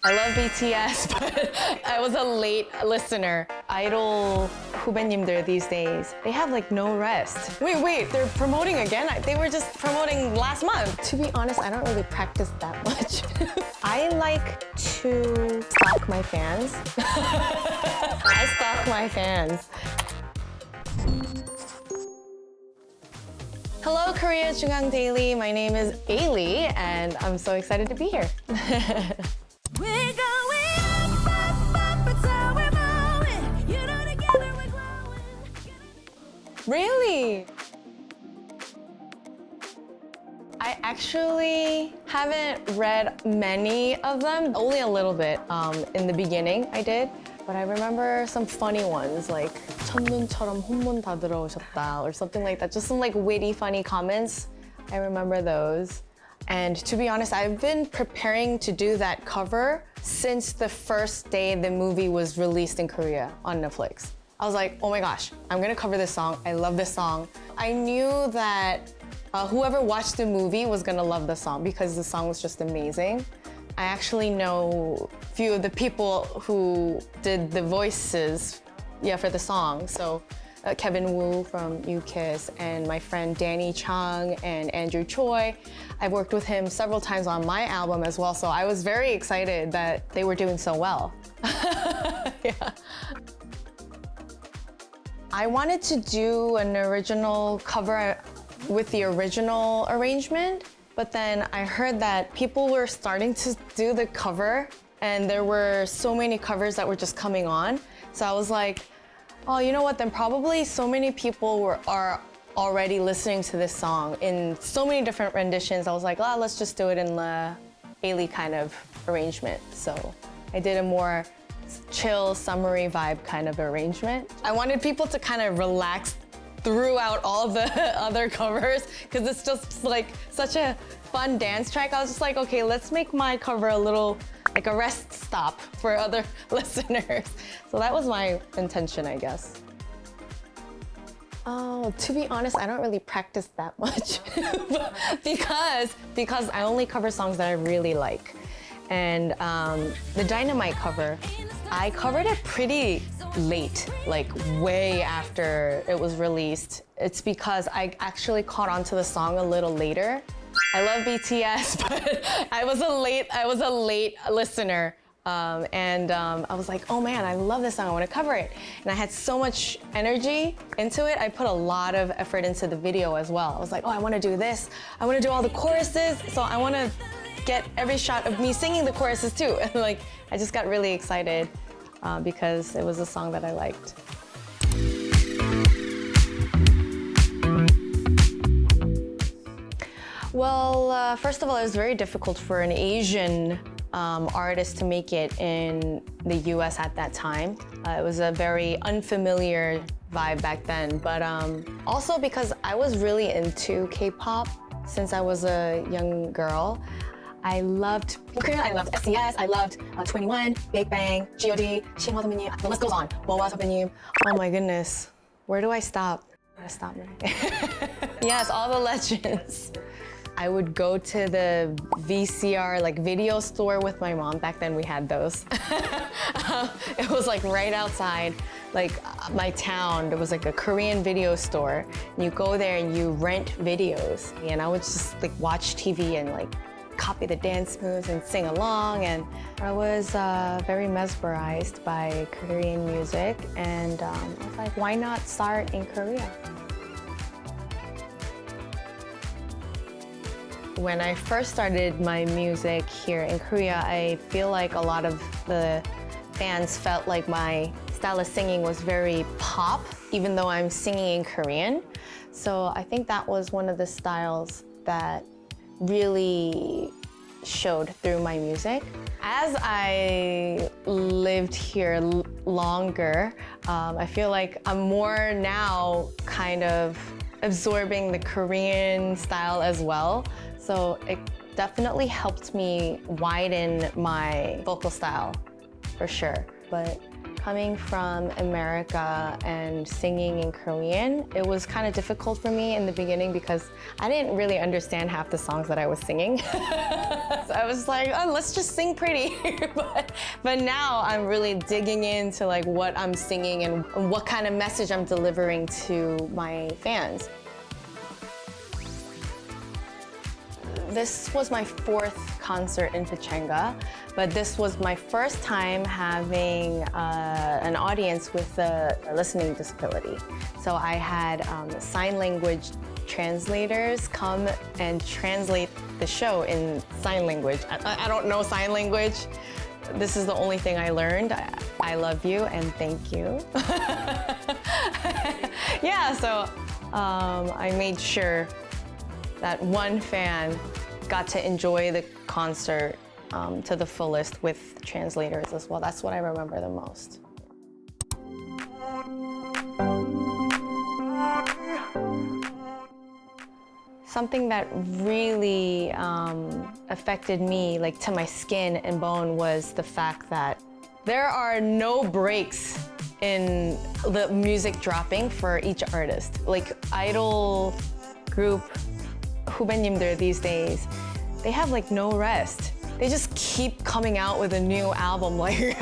I love BTS, but I was a late listener. Idol 후배님들 these days, they have like no rest. Wait, they're promoting again? They were just promoting last month. To be honest, I don't really practice that much. I like to stalk my fans. I stalk my fans. Hello, Korea JoongAng Daily. My name is Ailee, and I'm so excited to be here. We're going up, it's how we're moving. You know, together we're growing. Really? I actually haven't read many of them, only a little bit. In the beginning, I did. But I remember some funny ones, like 첫눈처럼 혼문 다 들어오셨다, or something like that. Just some like witty, funny comments. I remember those. And to be honest, I've been preparing to do that cover since the first day the movie was released in Korea on Netflix. I was like, oh my gosh, I'm gonna cover this song. I love this song. I knew that whoever watched the movie was gonna love the song because the song was just amazing. I actually know a few of the people who did the voices for the song. So Kevin Woo from U-Kiss and my friend Danny Chung and Andrew Choi. I've worked with him several times on my album as well, so I was very excited that they were doing so well. Yeah. I wanted to do an original cover with the original arrangement, but then I heard that people were starting to do the cover and there were so many covers that were just coming on. So I was like, oh, you know what, then probably so many people are already listening to this song in so many different renditions. I was like, oh, let's just do it in the Ailee kind of arrangement. So I did a more chill, summery vibe kind of arrangement. I wanted people to kind of relax throughout all the other covers because it's just like such a fun dance track. I was just like, okay, let's make my cover a little like a rest stop for other listeners. So that was my intention, I guess. Oh, to be honest, I don't really practice that much because I only cover songs that I really like. And the Dynamite cover, I covered it pretty late, like way after it was released. It's because I actually caught on to the song a little later. I love BTS, but I was a late listener. I was like, oh man, I love this song, I want to cover it. And I had so much energy into it, I put a lot of effort into the video as well. I was like, oh, I want to do this. I want to do all the choruses, so I want to get every shot of me singing the choruses too. And like, I just got really excited because it was a song that I liked. Well, first of all, it was very difficult for an Asian artist to make it in the US at that time. It was a very unfamiliar vibe back then, but also because I was really into K-pop since I was a young girl. I loved Korea, I loved SES, I loved 21, Big Bang, KJD, Shinhwa 선배님, the list goes on. Memoir 선배님. Oh my goodness, where do I stop? I gotta stop now. Yes, all the legends. I would go to the VCR, like video store with my mom. Back then we had those. It was like right outside, like my town. There was like a Korean video store. And you go there and you rent videos. And I would just like watch TV and like copy the dance moves and sing along. And I was very mesmerized by Korean music. And I was like, why not start in Korea? When I first started my music here in Korea, I feel like a lot of the fans felt like my style of singing was very pop, even though I'm singing in Korean. So I think that was one of the styles that really showed through my music. As I lived here longer, I feel like I'm more now kind of absorbing the Korean style as well. So it definitely helped me widen my vocal style, for sure. But Coming from America and singing in Korean, it was kind of difficult for me in the beginning because I didn't really understand half the songs that I was singing. So I was like, oh, let's just sing pretty. but now I'm really digging into like what I'm singing and what kind of message I'm delivering to my fans. This was my 4th concert in Pechanga, but this was my first time having an audience with a listening disability. So I had sign language translators come and translate the show in sign language. I don't know sign language. This is the only thing I learned. I love you and thank you. Yeah, so I made sure that one fan got to enjoy the concert to the fullest with translators as well. That's what I remember the most. Something that really affected me, like to my skin and bone, was the fact that there are no breaks in the music dropping for each artist. Like idol group 후배님들 these days, they have like no rest. They just keep coming out with a new album. Like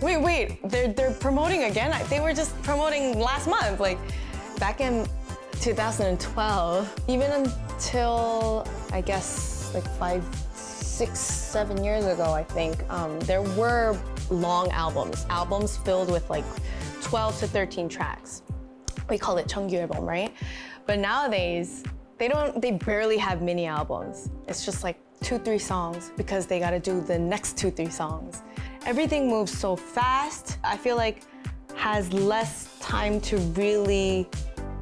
wait, they're promoting again? They were just promoting last month. Like back in 2012, even until I guess like 5, 6, 7 years ago, I think, there were long albums filled with like 12 to 13 tracks. We call it 정규 album, right? But nowadays, they barely have mini albums. It's just like 2-3 songs because they gotta do the next 2-3 songs. Everything moves so fast. I feel like has less time to really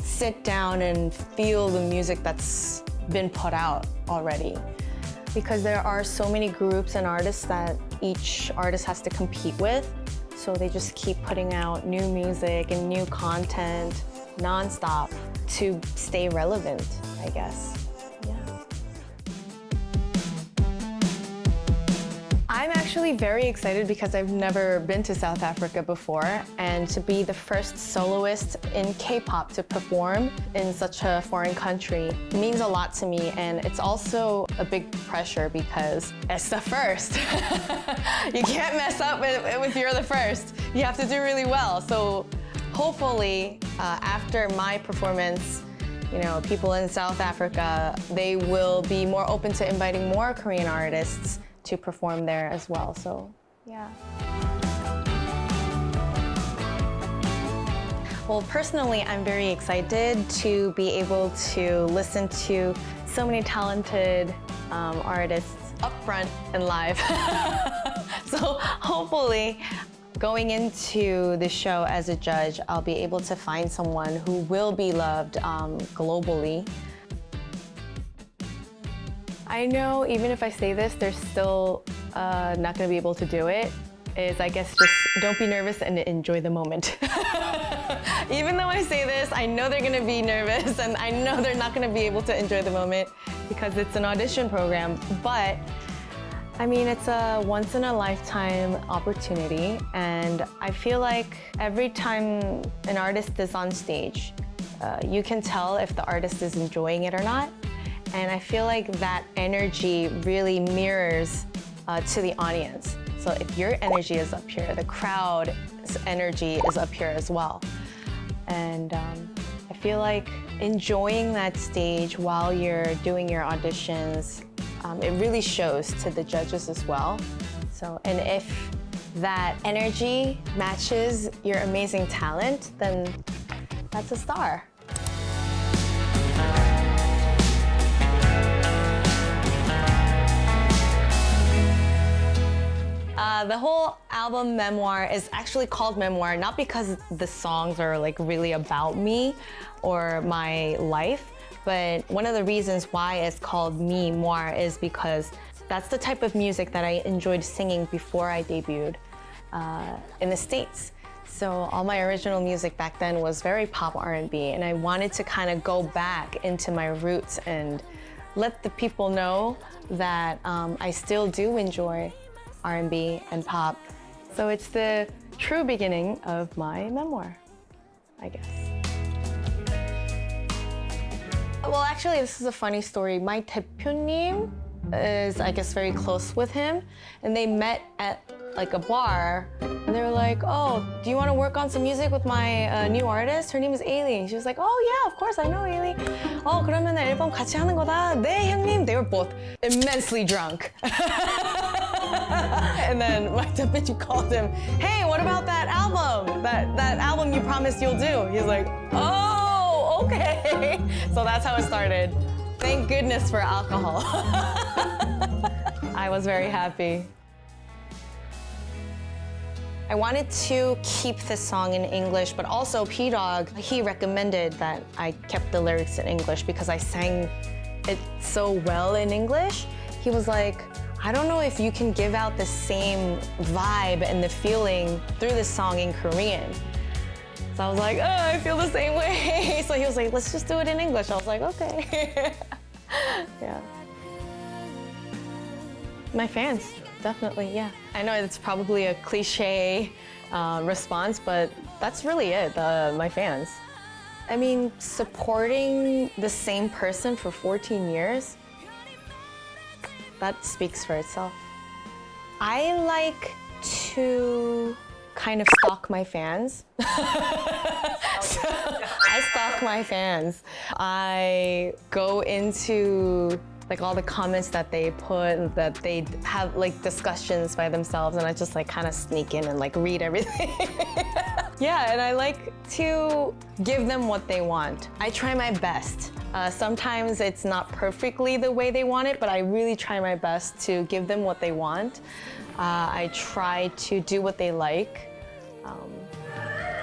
sit down and feel the music that's been put out already. Because there are so many groups and artists that each artist has to compete with. So they just keep putting out new music and new content nonstop to stay relevant, I guess. Yeah. I'm actually very excited because I've never been to South Africa before, and to be the first soloist in K-pop to perform in such a foreign country means a lot to me, and it's also a big pressure because it's the first. You can't mess up if you're the first. You have to do really well. So hopefully, after my performance, people in South Africa, they will be more open to inviting more Korean artists to perform there as well. So, yeah. Well, personally, I'm very excited to be able to listen to so many talented artists up front and live. So hopefully, going into the show as a judge, I'll be able to find someone who will be loved globally. I know even if I say this, they're still not gonna be able to do it. I guess just don't be nervous and enjoy the moment. Even though I say this, I know they're gonna be nervous and I know they're not gonna be able to enjoy the moment because it's an audition program, but I mean, it's a once-in-a-lifetime opportunity, and I feel like every time an artist is on stage, you can tell if the artist is enjoying it or not, and I feel like that energy really mirrors to the audience. So if your energy is up here, the crowd's energy is up here as well. And I feel like enjoying that stage while you're doing your auditions, it really shows to the judges as well. So, and if that energy matches your amazing talent, then that's a star. The whole album Memoir is actually called Memoir, not because the songs are like really about me or my life, but one of the reasons why it's called Memoir is because that's the type of music that I enjoyed singing before I debuted in the States. So all my original music back then was very pop R&B, and I wanted to kind of go back into my roots and let the people know that I still do enjoy R&B and pop. So it's the true beginning of my memoir, I guess. Well, actually, this is a funny story. My 대표님 is, I guess, very close with him, and they met at like a bar, and they were like, "Oh, do you want to work on some music with my new artist? Her name is Ailee." She was like, "Oh yeah, of course I know Ailee. Oh, 그러면 앨범 같이 하는 거다." 네, 형님. They were both immensely drunk. And then my 대표님 called him, "Hey, what about that album? That album you promised you'll do?" He's like, "Oh, okay." So that's how it started. Thank goodness for alcohol. I was very happy. I wanted to keep this song in English, but also P-Dog, he recommended that I kept the lyrics in English because I sang it so well in English. He was like, I don't know if you can give out the same vibe and the feeling through this song in Korean. So I was like, oh, I feel the same way. So he was like, let's just do it in English. I was like, okay. Yeah. My fans, definitely, yeah. I know it's probably a cliche response, but that's really it, my fans. I mean, supporting the same person for 14 years, that speaks for itself. I like to kind of stalk my fans. I stalk my fans. I go into like all the comments that they put, that they have like discussions by themselves, and I just like kind of sneak in and like read everything. Yeah, and I like to give them what they want. I try my best. Sometimes it's not perfectly the way they want it, but I really try my best to give them what they want. I try to do what they like.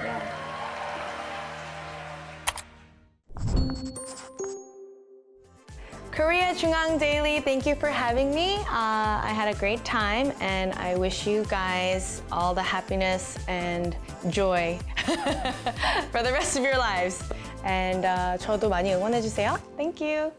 Yeah. Korea JoongAng Daily, thank you for having me. I had a great time, and I wish you guys all the happiness and joy for the rest of your lives. And 저도 많이 응원해주세요. Thank you.